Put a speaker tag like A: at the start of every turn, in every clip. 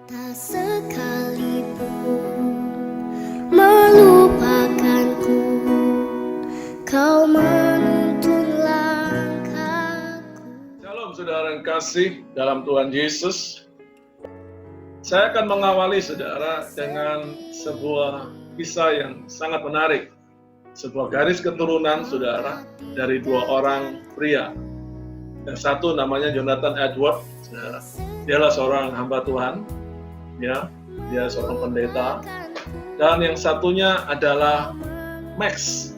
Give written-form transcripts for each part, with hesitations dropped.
A: Tak sekalipun melupakanku, kau menuntun langkahku.
B: Shalom saudara yang kasih dalam Tuhan Yesus. Saya akan mengawali saudara dengan sebuah kisah yang sangat menarik. Sebuah garis keturunan saudara dari dua orang pria. Yang satu namanya Jonathan Edward, saudara. Dialah seorang hamba Tuhan, ya, dia seorang pendeta. Dan yang satunya adalah Max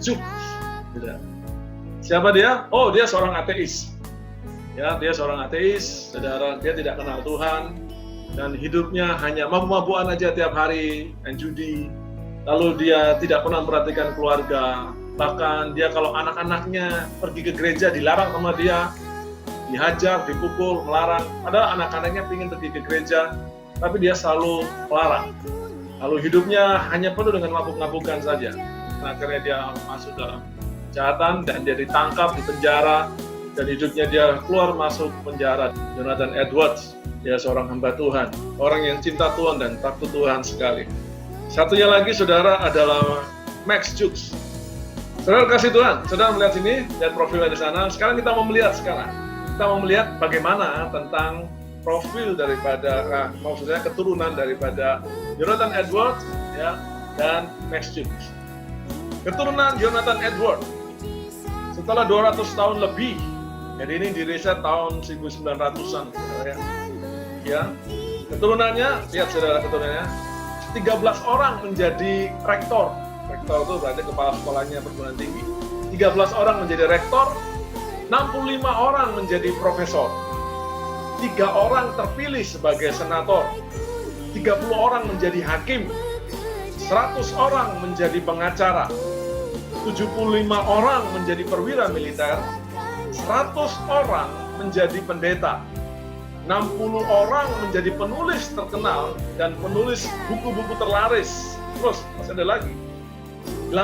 B: Juk. Siapa dia? Oh, dia seorang ateis. Ya, dia seorang ateis, saudara. Dia tidak kenal Tuhan dan hidupnya hanya mabuk-mabukan aja tiap hari, main judi. Lalu dia tidak pernah memperhatikan keluarga. Bahkan dia kalau anak-anaknya pergi ke gereja dilarang sama dia, dihajar, dipukul, melarang. Padahal anak-anaknya ingin pergi ke gereja, tapi dia selalu melarang. Lalu hidupnya hanya penuh dengan mabuk-mabukan saja. Nah, akhirnya dia masuk dalam kejahatan dan dia ditangkap, dipenjara, dan hidupnya dia keluar masuk penjara. Jonathan Edwards, dia seorang hamba Tuhan, orang yang cinta Tuhan dan takut Tuhan sekali. Satunya lagi saudara adalah Max Juk. Saudara kasih Tuhan, saudara melihat sini, lihat profilnya di sana. Sekarang kita mau melihat kita mau melihat bagaimana tentang profil daripada, maksudnya keturunan daripada Jonathan Edwards, ya, dan Max Juk. Keturunan Jonathan Edwards setelah 200 tahun lebih, jadi ini diriset tahun 1900-an, ya. Keturunannya, lihat saudara keturunannya, 13 orang menjadi rektor. Rektor itu berarti kepala sekolahnya perguruan tinggi. 13 orang menjadi rektor, 65 orang menjadi profesor. 3 orang terpilih sebagai senator. 30 orang menjadi hakim. 100 orang menjadi pengacara. 75 orang menjadi perwira militer. 100 orang menjadi pendeta. 60 orang menjadi penulis terkenal dan penulis buku-buku terlaris. Terus masih ada lagi. 80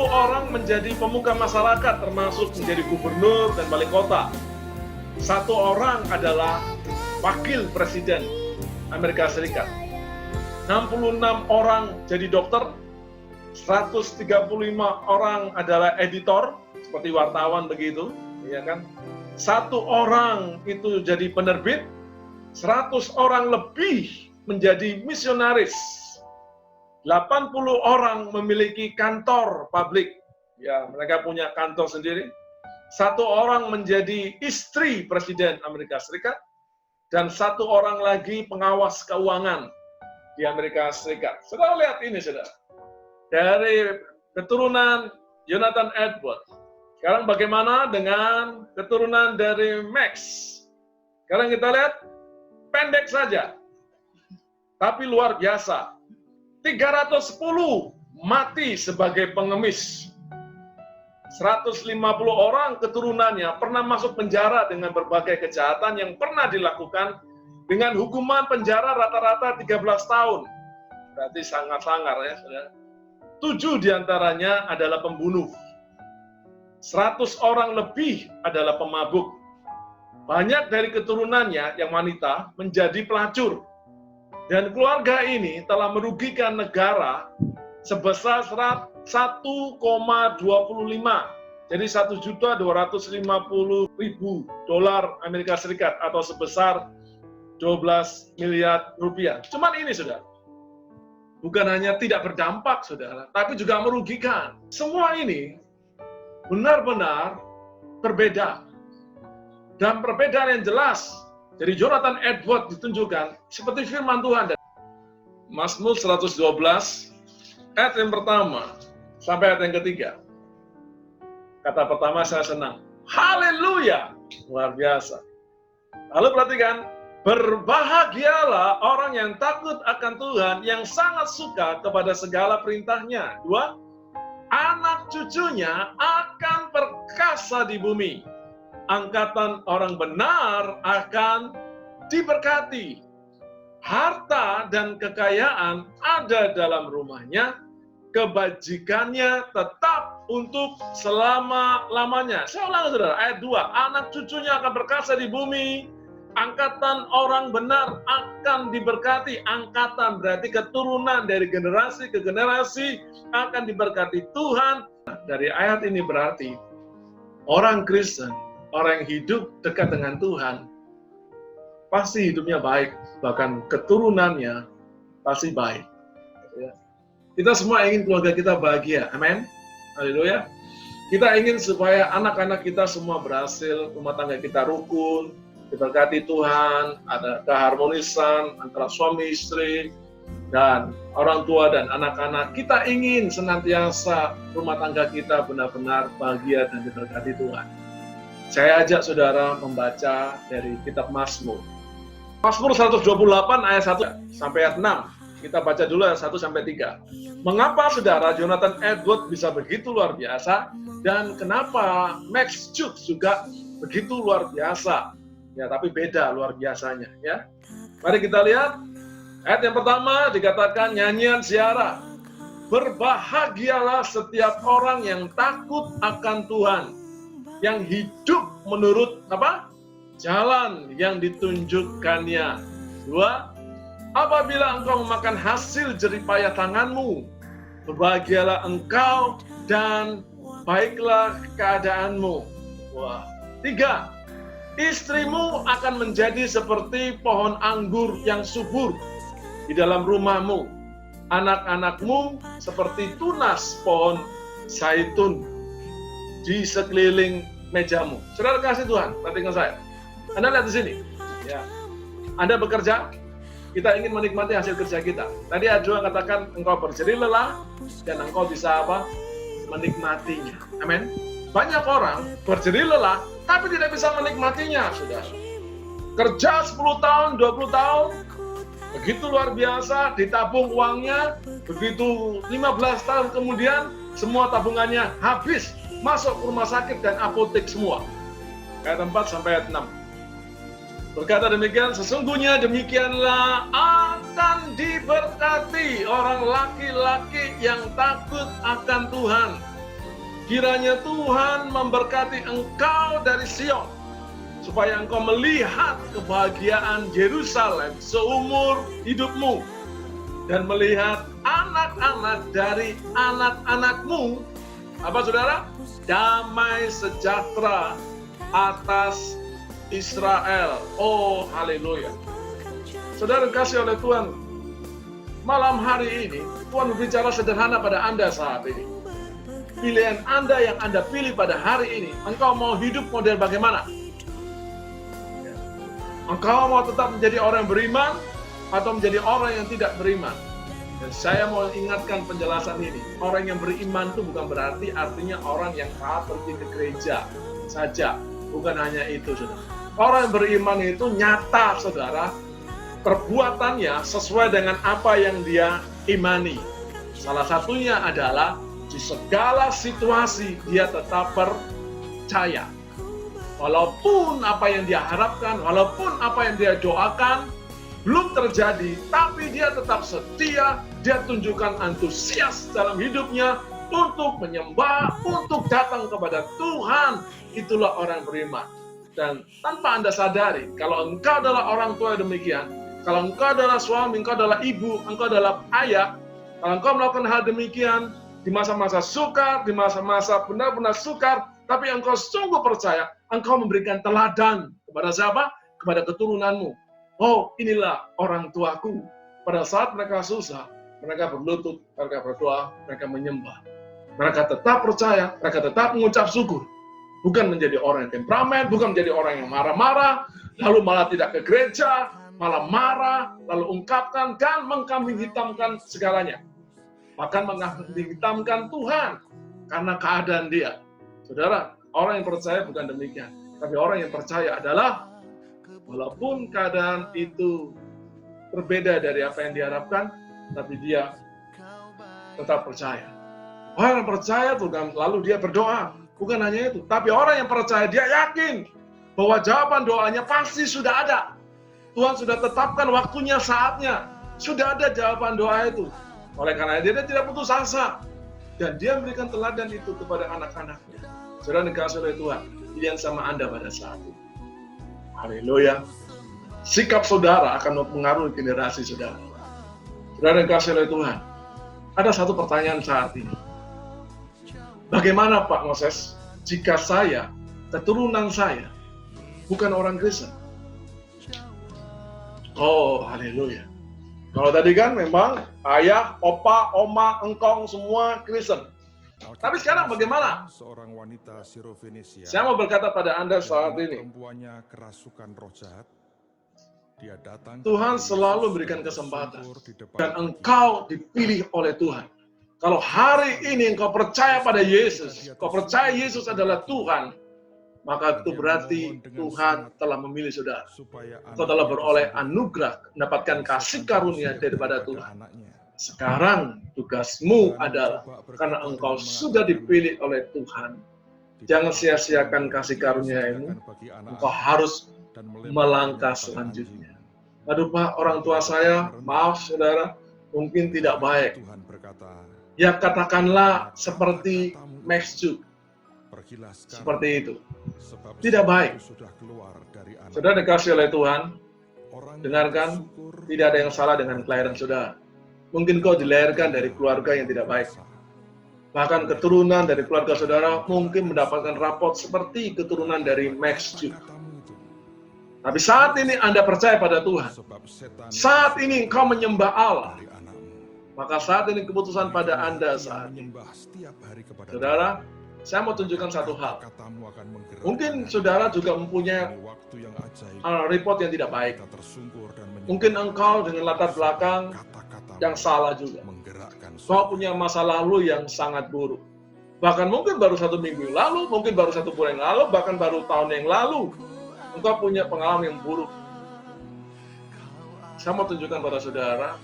B: orang menjadi pemuka masyarakat termasuk menjadi gubernur dan wali kota. 1 orang adalah wakil presiden Amerika Serikat. 66 orang jadi dokter. 135 orang adalah editor seperti wartawan begitu, ya kan? 1 orang itu jadi penerbit. 100 orang lebih menjadi misionaris. 80 orang memiliki kantor publik. Ya, mereka punya kantor sendiri. 1 orang menjadi istri Presiden Amerika Serikat. Dan 1 orang lagi pengawas keuangan di Amerika Serikat. Saudara lihat ini, saudara. Dari keturunan Jonathan Edwards. Sekarang bagaimana dengan keturunan dari Max? Sekarang kita lihat, pendek saja. Tapi luar biasa. 310 mati sebagai pengemis. 150 orang keturunannya pernah masuk penjara dengan berbagai kejahatan yang pernah dilakukan dengan hukuman penjara rata-rata 13 tahun. Berarti sangat sangar ya, saudara. 7 diantaranya adalah pembunuh. 100 orang lebih adalah pemabuk. Banyak dari keturunannya yang wanita menjadi pelacur. Dan keluarga ini telah merugikan negara sebesar 1,25. Jadi $1.250.000 Amerika Serikat atau sebesar 12 miliar rupiah. Cuman ini saudara, bukan hanya tidak berdampak saudara, tapi juga merugikan. Semua ini benar-benar berbeda. Dan perbedaan yang jelas dari Jonathan Edwards ditunjukkan seperti firman Tuhan. Mazmur 112 ayat yang pertama sampai ayat yang ketiga. Kata pertama saya senang. Haleluya! Luar biasa. Lalu perhatikan, berbahagialah orang yang takut akan Tuhan, yang sangat suka kepada segala perintahnya. 2, anak cucunya akan perkasa di bumi. Angkatan orang benar akan diberkati. Harta dan kekayaan ada dalam rumahnya, kebajikannya tetap untuk selama-lamanya. Saya ulang saudara, ayat 2, anak cucunya akan berkasa di bumi, Angkatan orang benar akan diberkati. Angkatan berarti keturunan dari generasi ke generasi akan diberkati Tuhan. Dari ayat ini berarti orang Kristen, orang yang hidup dekat dengan Tuhan, pasti hidupnya baik, bahkan keturunannya pasti baik. Kita semua ingin keluarga kita bahagia, amin. Haleluya. Kita ingin supaya anak-anak kita semua berhasil, rumah tangga kita rukun, diberkati Tuhan, ada keharmonisan antara suami istri dan orang tua dan anak-anak. Kita ingin senantiasa rumah tangga kita benar-benar bahagia dan diberkati Tuhan. Saya ajak saudara membaca dari kitab Mazmur. Mazmur 128 ayat 1 sampai ayat 6. Kita baca dulu ayat 1 sampai 3. Mengapa saudara Jonathan Edwards bisa begitu luar biasa, dan kenapa Max Jukes juga begitu luar biasa? Ya, tapi beda luar biasanya, ya. Mari kita lihat ayat yang pertama dikatakan nyanyian ziarah. Berbahagialah setiap orang yang takut akan Tuhan, yang hidup menurut apa? Jalan yang ditunjukkannya. 2. Apabila engkau memakan hasil jeripayah tanganmu, berbahagialah engkau dan baiklah keadaanmu. 3. Istrimu akan menjadi seperti pohon anggur yang subur di dalam rumahmu. Anak-anakmu seperti tunas pohon zaitun di sekeliling mejamu. Saudara kasih Tuhan, perhatikan saya. Anda lihat di sini. Ya. Anda bekerja, kita ingin menikmati hasil kerja kita. Tadi Adua katakan engkau berjerih lelah dan engkau bisa apa? Menikmatinya. Amin. Banyak orang berjerih lelah tapi tidak bisa menikmatinya, saudara. Kerja 10 tahun, 20 tahun, begitu luar biasa, ditabung uangnya, begitu 15 tahun kemudian semua tabungannya habis, masuk ke rumah sakit dan apotek semua. Ayat 4 sampai ayat 6. Berkata demikian, sesungguhnya demikianlah akan diberkati orang laki-laki yang takut akan Tuhan. Kiranya Tuhan memberkati engkau dari Sion, supaya engkau melihat kebahagiaan Yerusalem seumur hidupmu, dan melihat anak-anak dari anak-anakmu, apa saudara? Damai sejahtera atas Israel. Oh, haleluya. Saudara kasih oleh Tuhan, malam hari ini Tuhan berbicara sederhana pada Anda saat ini. Pilihan Anda yang Anda pilih pada hari ini, engkau mau hidup model bagaimana? Engkau mau tetap menjadi orang yang beriman atau menjadi orang yang tidak beriman? Dan saya mau ingatkan penjelasan ini. Orang yang beriman itu bukan berarti artinya orang yang taat pergi ke gereja saja. Bukan hanya itu, saudara. Orang yang beriman itu nyata, saudara. Perbuatannya sesuai dengan apa yang dia imani. Salah satunya adalah di segala situasi dia tetap percaya. Walaupun apa yang dia harapkan, walaupun apa yang dia doakan belum terjadi, tapi dia tetap setia, dia tunjukkan antusias dalam hidupnya untuk menyembah, untuk datang kepada Tuhan. Itulah orang beriman. Dan tanpa Anda sadari, kalau engkau adalah orang tua yang demikian, kalau engkau adalah suami, engkau adalah ibu, engkau adalah ayah, kalau engkau melakukan hal demikian di masa-masa sukar, di masa-masa benar-benar sukar, tapi engkau sungguh percaya, engkau memberikan teladan kepada siapa? Kepada keturunanmu. Oh, inilah orang tuaku. Pada saat mereka susah, mereka berlutut, mereka berdoa, mereka menyembah. Mereka tetap percaya, mereka tetap mengucap syukur. Bukan menjadi orang yang temperamen, bukan menjadi orang yang marah-marah, lalu malah tidak ke gereja, malah marah, lalu ungkapkan dan mengkambing hitamkan segalanya. Bahkan mengkambing hitamkan Tuhan karena keadaan dia. Saudara, orang yang percaya bukan demikian. Tapi orang yang percaya adalah walaupun keadaan itu berbeda dari apa yang diharapkan, tapi dia tetap percaya. Orang yang percaya bukan lalu dia berdoa. Bukan hanya itu, tapi orang yang percaya dia yakin bahwa jawaban doanya pasti sudah ada. Tuhan sudah tetapkan waktunya, saatnya. Sudah ada jawaban doa itu. Oleh karena dia tidak putus asa. Dan dia memberikan teladan itu kepada anak-anaknya. Saudara dikasih oleh Tuhan, pilihan sama Anda pada saat itu. Haleluya. sikap saudara akan mempengaruhi generasi saudara. Saudara yang dikasihi oleh Tuhan, ada satu pertanyaan saat ini. Bagaimana Pak Moses jika saya, keturunan saya, bukan orang Kristen? Oh, haleluya. Kalau tadi kan memang ayah, opa, oma, engkong semua Kristen. Tapi sekarang bagaimana?
C: Seorang wanita Sirofenisia.
B: Saya mau berkata pada Anda saat ini,
C: Perempuannya kerasukan roh jahat. Dia datang.
B: Tuhan selalu memberikan kesempatan dan engkau dipilih oleh Tuhan. Kalau hari ini engkau percaya pada Yesus, kau percaya Yesus adalah Tuhan, maka itu berarti Tuhan telah memilih saudara. Engkau telah beroleh anugerah, mendapatkan kasih karunia daripada Tuhan. Sekarang tugasmu adalah, karena engkau sudah dipilih oleh Tuhan, jangan sia-siakan kasih karunia ini, engkau harus melangkah selanjutnya. Aduh Pak, orang tua saya, maaf saudara, mungkin tidak baik. Ya katakanlah seperti Max Juk, seperti itu. Tidak baik. Saudara dikasih oleh Tuhan, dengarkan, tidak ada yang salah dengan kelahiran saudara. Mungkin kau dilahirkan dari keluarga yang tidak baik. Bahkan keturunan dari keluarga saudara mungkin mendapatkan rapot seperti keturunan dari Max Juk. Tapi saat ini Anda percaya pada Tuhan. Saat ini engkau menyembah Allah. Maka saat ini keputusan pada Anda saat ini. Saudara, saya mau tunjukkan satu hal. Mungkin saudara juga mempunyai report yang tidak baik. Mungkin engkau dengan latar belakang yang salah juga. Kau punya masa lalu yang sangat buruk. Bahkan mungkin baru 1 minggu yang lalu, mungkin baru 1 bulan yang lalu, bahkan baru tahun yang lalu. Engkau punya pengalaman yang buruk. Saya mau tunjukkan pada saudara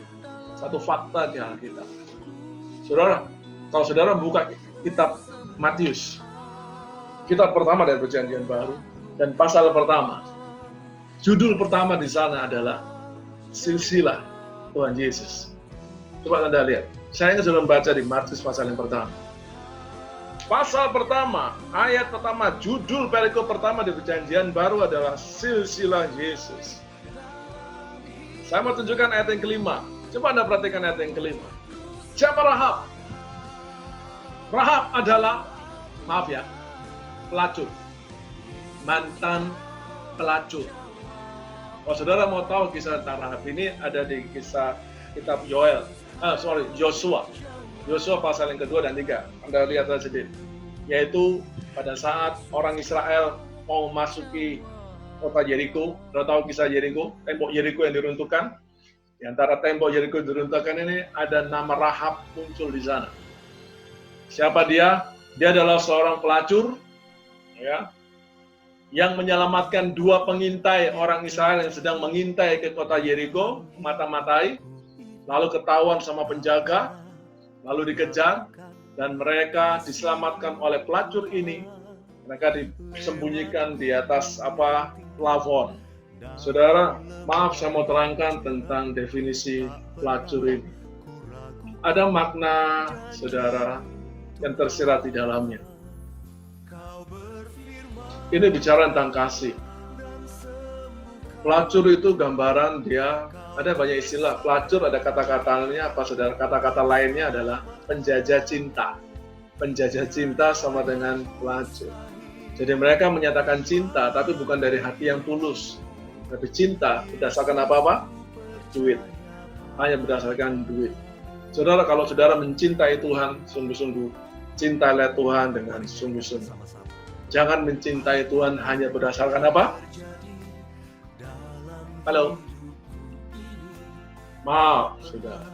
B: satu fakta di Alkitab. Saudara, kalau saudara buka kitab Matius, kitab pertama dari Perjanjian Baru, dan pasal pertama, judul pertama di sana adalah silsilah Tuhan Yesus. Coba Anda lihat. Saya ingin sudah membaca di Matius pasal yang pertama. Pasal pertama, ayat pertama, judul perikop pertama di Perjanjian Baru adalah silsilah Yesus. Saya mau tunjukkan ayat yang kelima. Coba Anda perhatikan ayat yang kelima. Siapa Rahab? Rahab adalah, maaf ya, pelacur. Mantan pelacur. Kalau saudara mau tahu kisah tentang Rahab ini ada di kisah kitab Yosua. Yosua pasal yang kedua dan 3. Anda lihat saja sendiri. Yaitu pada saat orang Israel mau memasuki kota Yeriko. Anda tahu kisah Yeriko, tembok Yeriko yang diruntuhkan. Di antara tembok Yeriko yang diruntuhkan ini ada nama Rahab muncul di sana. Siapa dia? Dia adalah seorang pelacur, ya, yang menyelamatkan 2 pengintai orang Israel yang sedang mengintai ke kota Yeriko, mata-matai, lalu ketahuan sama penjaga, lalu dikejar, dan mereka diselamatkan oleh pelacur ini. Mereka disembunyikan di atas plafon. Saudara, maaf saya mau terangkan tentang definisi pelacur ini. Ada makna, saudara, yang tersirat di dalamnya. Ini bicara tentang kasih. Pelacur itu gambaran dia, ada banyak istilah. Pelacur ada kata-katanya apa saudara? Kata-kata lainnya adalah penjajah cinta. Penjajah cinta sama dengan pelacur. Jadi mereka menyatakan cinta, tapi bukan dari hati yang tulus. Tapi cinta berdasarkan apa-apa? Duit. Hanya berdasarkan duit. Saudara, kalau saudara mencintai Tuhan, sungguh-sungguh cintailah Tuhan dengan sungguh-sungguh. Jangan mencintai Tuhan hanya berdasarkan apa? Halo? Maaf, saudara.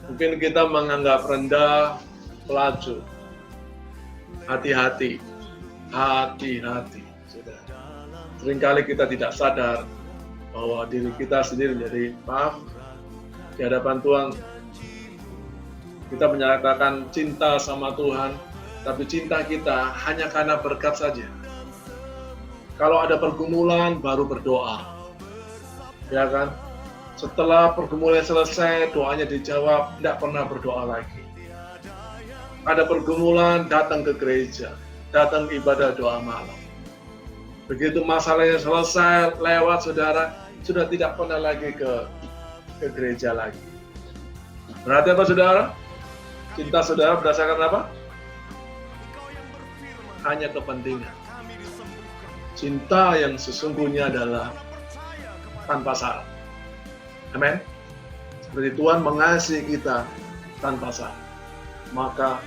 B: Mungkin kita menganggap rendah pelacur. Hati-hati. Hati-hati, saudara. Seringkali kita tidak sadar bahwa diri kita sendiri menjadi, maaf, di hadapan Tuhan, kita menyatakan cinta sama Tuhan, tapi cinta kita hanya karena berkat saja. Kalau ada pergumulan, baru berdoa. Ya kan? Setelah pergumulan selesai, doanya dijawab, tidak pernah berdoa lagi. Ada pergumulan, datang ke gereja, datang ibadah doa malam. Begitu masalahnya selesai, lewat saudara, sudah tidak pernah lagi ke gereja lagi. Berarti apa saudara? Cinta saudara berdasarkan apa? Hanya kepentingan. Cinta yang sesungguhnya adalah tanpa syarat. Amin. Seperti Tuhan mengasihi kita tanpa syarat, maka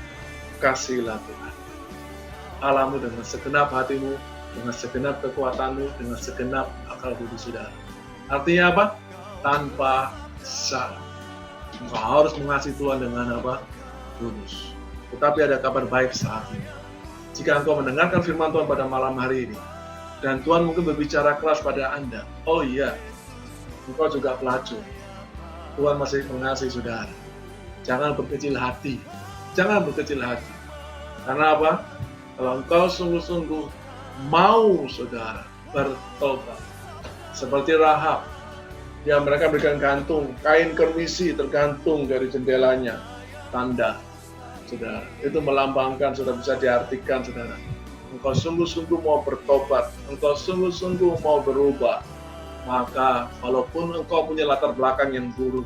B: kasihlah Tuhan Allahmu dengan segenap hatimu, dengan segenap kekuatanmu, dengan segenap akal budi saudara. Artinya apa? Tanpa syarat. Engkau harus mengasihi Tuhan dengan apa? Tulus. Tetapi ada kabar baik saat ini. Jika engkau mendengarkan firman Tuhan pada malam hari ini, dan Tuhan mungkin berbicara keras pada Anda, oh iya, engkau juga pelacur. Tuhan masih mengasihi saudara. Jangan berkecil hati. Jangan berkecil hati. Karena apa? Kalau engkau sungguh-sungguh mau saudara bertobat, seperti Rahab, ya mereka berikan gantung, kain kermisi tergantung dari jendelanya, tanda, saudara. Itu melambangkan, sudah bisa diartikan, saudara. Engkau sungguh-sungguh mau bertobat, engkau sungguh-sungguh mau berubah, maka walaupun engkau punya latar belakang yang buruk,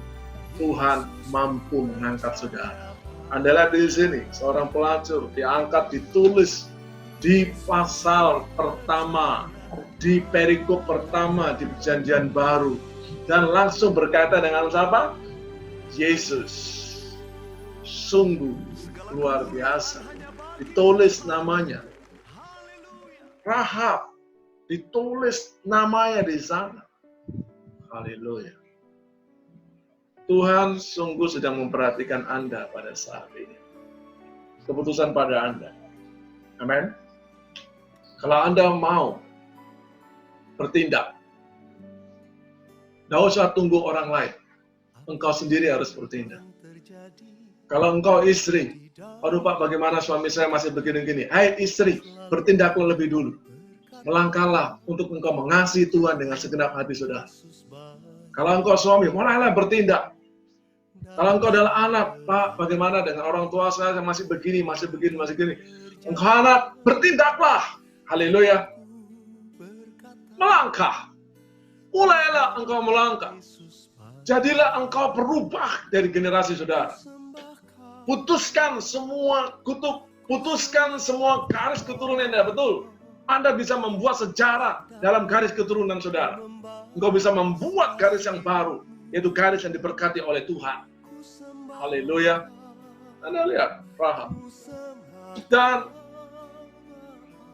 B: Tuhan mampu mengangkat saudara. Anda lihat di sini, seorang pelacur diangkat, ditulis di pasal pertama, di perikop pertama di Perjanjian Baru, dan langsung berkaitan dengan siapa? Yesus. Sungguh luar biasa. Ditulis namanya. Rahab, ditulis namanya di sana. Haleluya. Tuhan sungguh sedang memperhatikan Anda pada saat ini. Keputusan pada Anda. Amin. Kalau Anda mau bertindak, tidak usah tunggu orang lain. Engkau sendiri harus bertindak. Kalau engkau istri, aduh Pak, bagaimana suami saya masih begini-gini? Hai istri, bertindaklah lebih dulu. Melangkahlah untuk engkau mengasihi Tuhan dengan segenap hati saudara. Kalau engkau suami, mulailah bertindak. Kalau engkau adalah anak, Pak, bagaimana dengan orang tua saya yang masih begini, masih begini, masih begini. Engkau anak, bertindaklah. Haleluya. Melangkah. Mulailah engkau melangkah. Jadilah engkau berubah dari generasi saudara. Putuskan semua kutub, putuskan semua garis keturunan yang betul. Anda bisa membuat sejarah dalam garis keturunan saudara. Engkau bisa membuat garis yang baru, yaitu garis yang diberkati oleh Tuhan. Haleluya. Anda lihat Rahab. Dan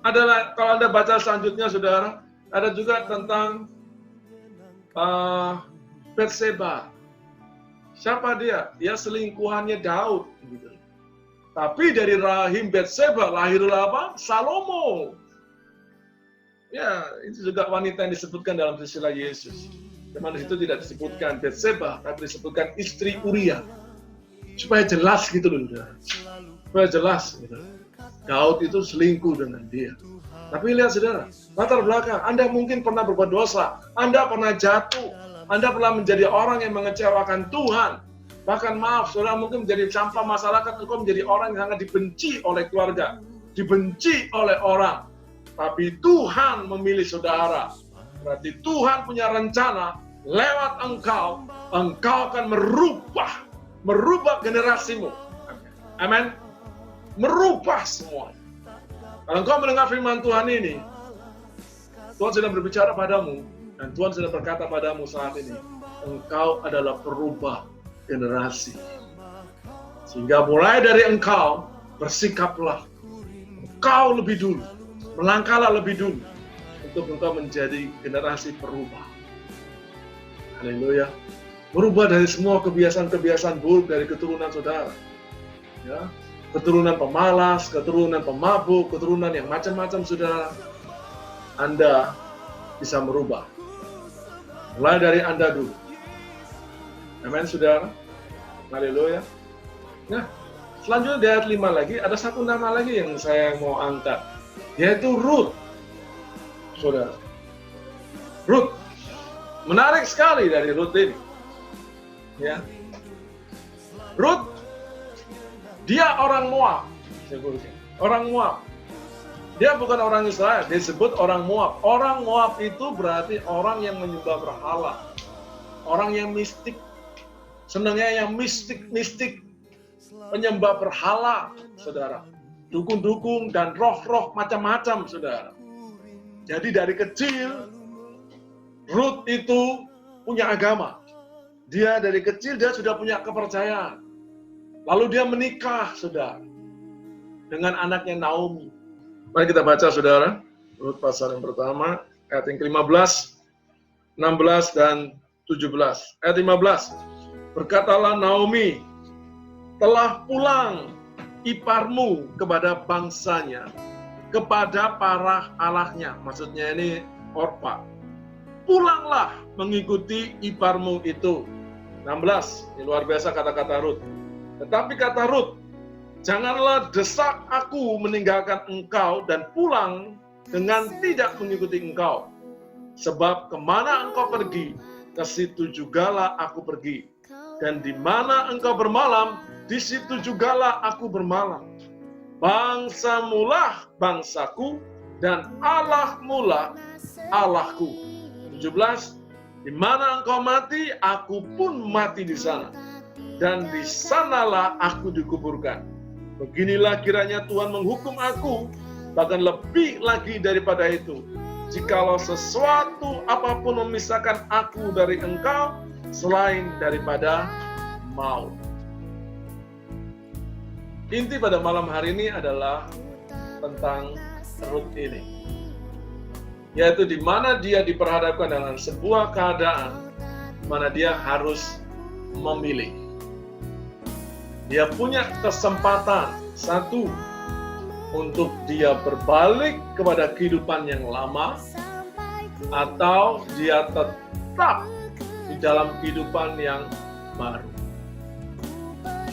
B: adalah kalau Anda baca selanjutnya saudara, ada juga tentang Batseba. Siapa dia? Dia selingkuhannya Daud. Gitu. Tapi dari rahim Batseba lahirlah apa? Salomo. Ya, itu juga wanita yang disebutkan dalam silsilah Yesus. Cuman di situ tidak disebutkan Batseba, tapi disebutkan istri Uria. Supaya jelas gitu loh, supaya jelas gitu. Daud itu selingkuh dengan dia. Tapi lihat saudara, latar belakang, Anda mungkin pernah berbuat dosa, Anda pernah jatuh, Anda pernah menjadi orang yang mengecewakan Tuhan. Bahkan maaf, saudara mungkin menjadi sampah masyarakat, engkau menjadi orang yang sangat dibenci oleh keluarga, dibenci oleh orang. Tapi Tuhan memilih saudara. Berarti Tuhan punya rencana lewat engkau akan merubah generasimu. Amin. Merubah semua. Kalau engkau mendengar firman Tuhan ini, Tuhan sedang berbicara padamu, dan Tuhan sedang berkata padamu saat ini, engkau adalah perubah generasi. Sehingga mulai dari engkau, bersikaplah. Engkau lebih dulu, melangkahlah lebih dulu, untuk engkau menjadi generasi perubah. Haleluya. Merubah dari semua kebiasaan-kebiasaan buruk dari keturunan saudara. Ya. Keturunan pemalas, keturunan pemabuk, keturunan yang macam-macam saudara. Anda bisa merubah. Mulai dari Anda dulu. Amin saudara. Haleluya. Nah, selanjutnya di ayat 5 lagi, ada satu nama lagi yang saya mau angkat. Yaitu Ruth. Saudara. Ruth. Menarik sekali dari Ruth ini. Ya. Ruth, dia orang Moab. Orang Moab. Dia bukan orang Israel, disebut orang Moab. Orang Moab itu berarti orang yang menyembah berhala. Orang yang mistik. Senangnya yang mistik-mistik. Penyembah berhala, saudara. Dukun-dukun dan roh-roh macam-macam, saudara. Jadi dari kecil, Ruth itu punya agama. Dia dari kecil, dia sudah punya kepercayaan. Lalu dia menikah, saudara. Dengan anaknya Naomi. Mari kita baca, saudara. Ruth pasal yang pertama, ayat yang ke-15, 16, dan 17. Ayat 15. Berkatalah Naomi, telah pulang iparmu kepada bangsanya, kepada para allahnya. Maksudnya ini Orpa. Pulanglah mengikuti iparmu itu. 16. Ini luar biasa kata-kata Ruth. Tetapi kata Ruth, janganlah desak aku meninggalkan engkau dan pulang dengan tidak mengikuti engkau. Sebab kemana engkau pergi, ke situ jugalah aku pergi. Dan di mana engkau bermalam, di situ jugalah aku bermalam. Bangsamulah bangsaku, dan Allahmulah Allahku. 17. Di mana engkau mati, aku pun mati di sana. Dan di sanalah aku dikuburkan. Beginilah kiranya Tuhan menghukum aku, bahkan lebih lagi daripada itu. Jikalau sesuatu apapun memisahkan aku dari engkau, selain daripada maut. Inti pada malam hari ini adalah tentang Ruth ini. Yaitu di mana dia diperhadapkan dengan sebuah keadaan di mana dia harus memilih. Dia punya kesempatan satu untuk dia berbalik kepada kehidupan yang lama, atau dia tetap di dalam kehidupan yang baru.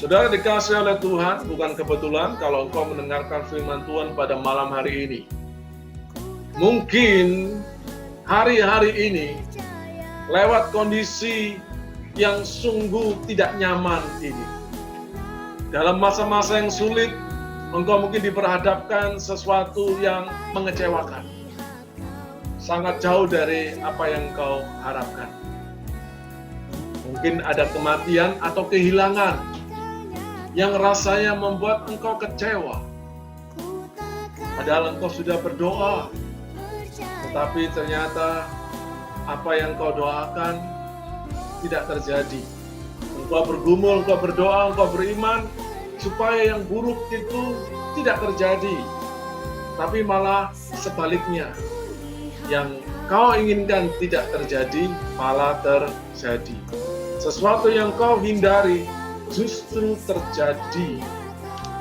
B: Saudara dikasihi oleh Tuhan, bukan kebetulan kalau engkau mendengarkan firman Tuhan pada malam hari ini. Mungkin hari-hari ini lewat kondisi yang sungguh tidak nyaman ini. Dalam masa-masa yang sulit, engkau mungkin diperhadapkan sesuatu yang mengecewakan. Sangat jauh dari apa yang engkau harapkan. Mungkin ada kematian atau kehilangan yang rasanya membuat engkau kecewa. Padahal engkau sudah berdoa, tetapi ternyata apa yang engkau doakan tidak terjadi. Engkau bergumul, engkau berdoa, engkau beriman supaya yang buruk itu tidak terjadi. Tapi malah sebaliknya, yang kau inginkan tidak terjadi, malah terjadi. Sesuatu yang kau hindari justru terjadi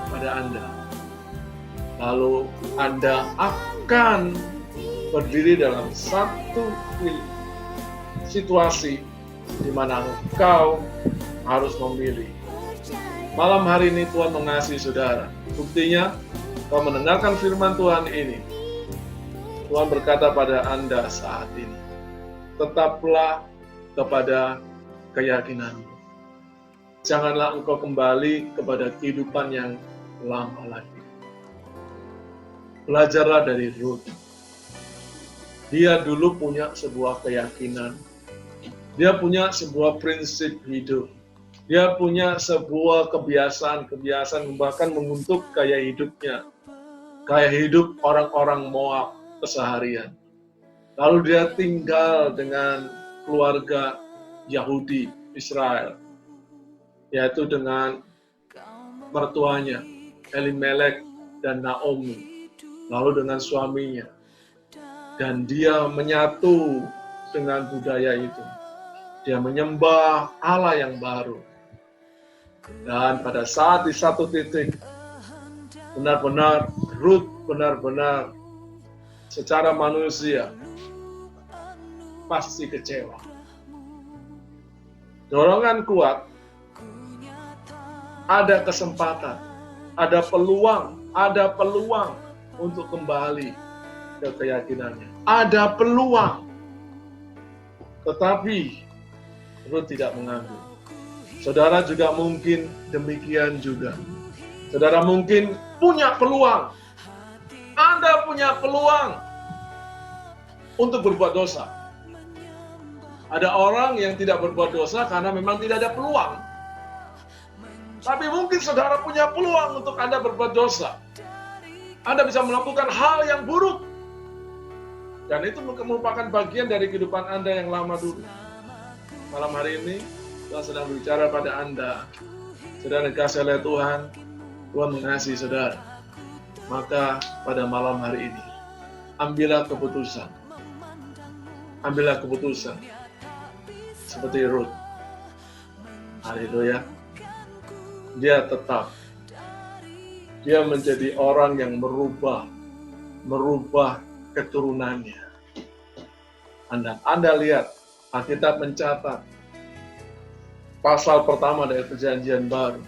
B: pada Anda. Lalu Anda akan berdiri dalam satu situasi di mana engkau harus memilih. Malam hari ini Tuhan mengasihi saudara. Buktinya, kau mendengarkan firman Tuhan ini. Tuhan berkata pada Anda saat ini, tetaplah kepada keyakinanmu. Janganlah engkau kembali kepada kehidupan yang lama lagi. Belajarlah dari Ruth. Dia dulu punya sebuah keyakinan. Dia punya sebuah prinsip hidup. Dia punya sebuah kebiasaan, bahkan menguntuk gaya hidupnya. Gaya hidup orang-orang Moab keseharian. Lalu dia tinggal dengan keluarga Yahudi, Israel. Yaitu dengan mertuanya, Elimelek dan Naomi. Lalu dengan suaminya. Dan dia menyatu dengan budaya itu. Dia menyembah Allah yang baru. Dan pada saat di satu titik, benar-benar Ruth benar-benar secara manusia pasti kecewa. Dorongan kuat, ada kesempatan, ada peluang untuk kembali ke keyakinannya. Ada peluang, tetapi Ruth tidak mengambil. Saudara juga mungkin demikian juga. Saudara mungkin punya peluang. Anda punya punya peluang untuk berbuat dosa. Ada orang yang tidak berbuat dosa karena memang tidak ada peluang. Tapi mungkin saudara punya peluang untuk Anda berbuat dosa. Anda bisa melakukan hal yang buruk. Dan itu merupakan bagian dari kehidupan Anda yang lama dulu. Malam hari ini, Tuhan sedang berbicara pada Anda. Saudara dikasih oleh Tuhan, Tuhan mengasihi saudara. Maka pada malam hari ini, ambillah keputusan. Ambillah keputusan. Seperti Ruth. Haleluya. Dia tetap. Dia menjadi orang yang merubah keturunannya. Anda lihat, Alkitab mencatat pasal pertama dari Perjanjian Baru,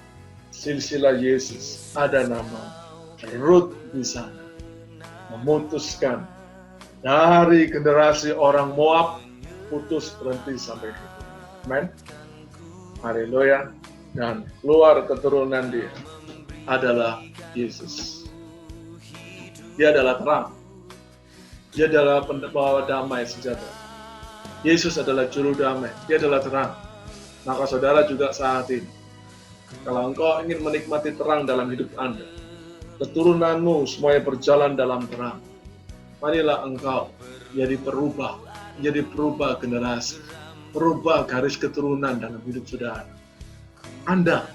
B: silsilah Yesus, ada nama Ruth di sana, memutuskan dari generasi orang Moab putus berhenti sampai hidup. Amen. Haleluya. Dan keluar keturunan dia adalah Yesus. Dia adalah terang. Dia adalah pembawa damai sejahtera. Yesus adalah juru damai. Dia adalah terang. Maka saudara juga saat ini, kalau engkau ingin menikmati terang dalam hidup Anda, keturunanmu semuanya berjalan dalam terang, marilah engkau menjadi perubah generasi, perubah garis keturunan dalam hidup saudara. Anda,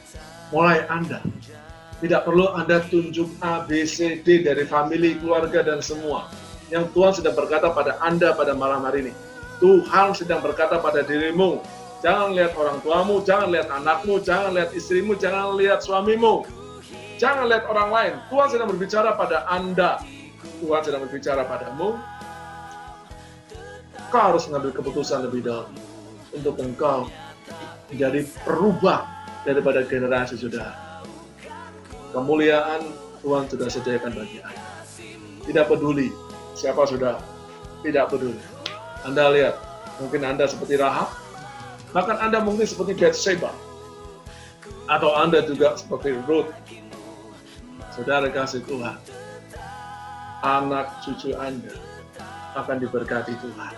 B: tidak perlu Anda tunjuk A, B, C, D dari famili, keluarga, dan semua. Yang Tuhan sedang berkata pada Anda pada malam hari ini. Tuhan sedang berkata pada dirimu, jangan lihat orang tuamu, jangan lihat anakmu, jangan lihat istrimu, jangan lihat suamimu. Jangan lihat orang lain. Tuhan sedang berbicara pada Anda. Tuhan sedang berbicara padamu. Kau harus mengambil keputusan lebih dahulu untuk engkau menjadi perubah daripada generasi saudara. Kemuliaan Tuhan sudah sediakan bagi Anda. Tidak peduli siapa saudara, tidak peduli. Anda lihat, mungkin Anda seperti Rahab, bahkan Anda mungkin seperti Bathsheba, atau Anda juga seperti Ruth. Saudara kasih Tuhan, anak cucu Anda akan diberkati Tuhan.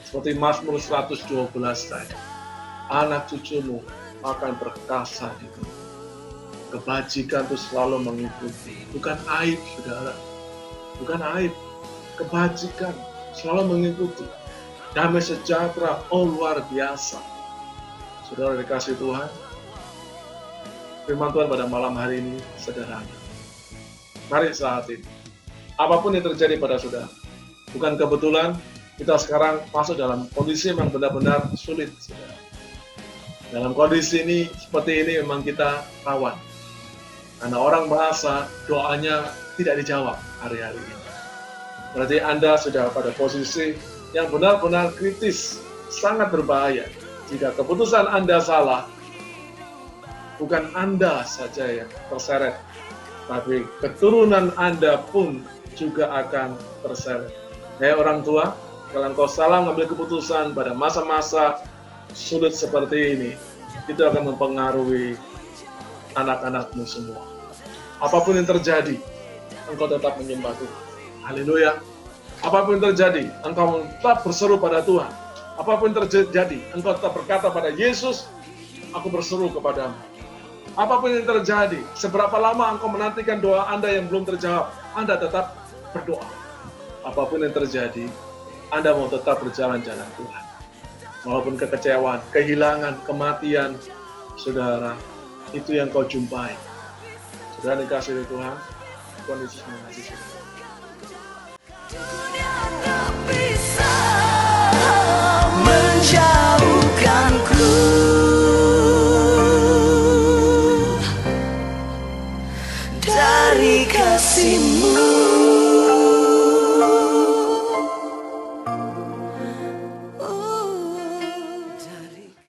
B: Seperti Mazmur 112 tadi, anak cucumu akan perkasa di dunia. Kebajikan itu selalu mengikuti. Bukan aib, saudara. Bukan aib. Kebajikan selalu mengikuti. Damai sejahtera, oh luar biasa. Saudara dikasih Tuhan, firman Tuhan pada malam hari ini sederhana. Mari saat ini, apapun yang terjadi pada saudara, bukan kebetulan kita sekarang masuk dalam kondisi yang benar-benar sulit, saudara. Dalam kondisi ini, seperti ini memang kita rawan. Karena orang bahasa, doanya tidak dijawab hari-hari ini. Berarti Anda sudah pada posisi yang benar-benar kritis, sangat berbahaya. Jika keputusan Anda salah, bukan Anda saja yang terseret, tapi keturunan Anda pun juga akan terseret. Hei orang tua, kalau engkau salah mengambil keputusan pada masa-masa sulit seperti ini, itu akan mempengaruhi anak-anakmu semua. Apapun yang terjadi, engkau tetap menyembah Tuhan. Haleluya. Apapun yang terjadi, engkau tetap berseru pada Tuhan. Apapun yang terjadi, engkau tetap berkata pada Yesus, aku berseru kepadamu. Apapun yang terjadi, seberapa lama engkau menantikan doa Anda yang belum terjawab, Anda tetap berdoa. Apapun yang terjadi, Anda mau tetap berjalan jalan Tuhan. Walaupun kekecewaan, kehilangan, kematian, saudara, itu yang kau jumpai. Saudara dikasih oleh Tuhan, Tuhan Yesus mengasihi saudara.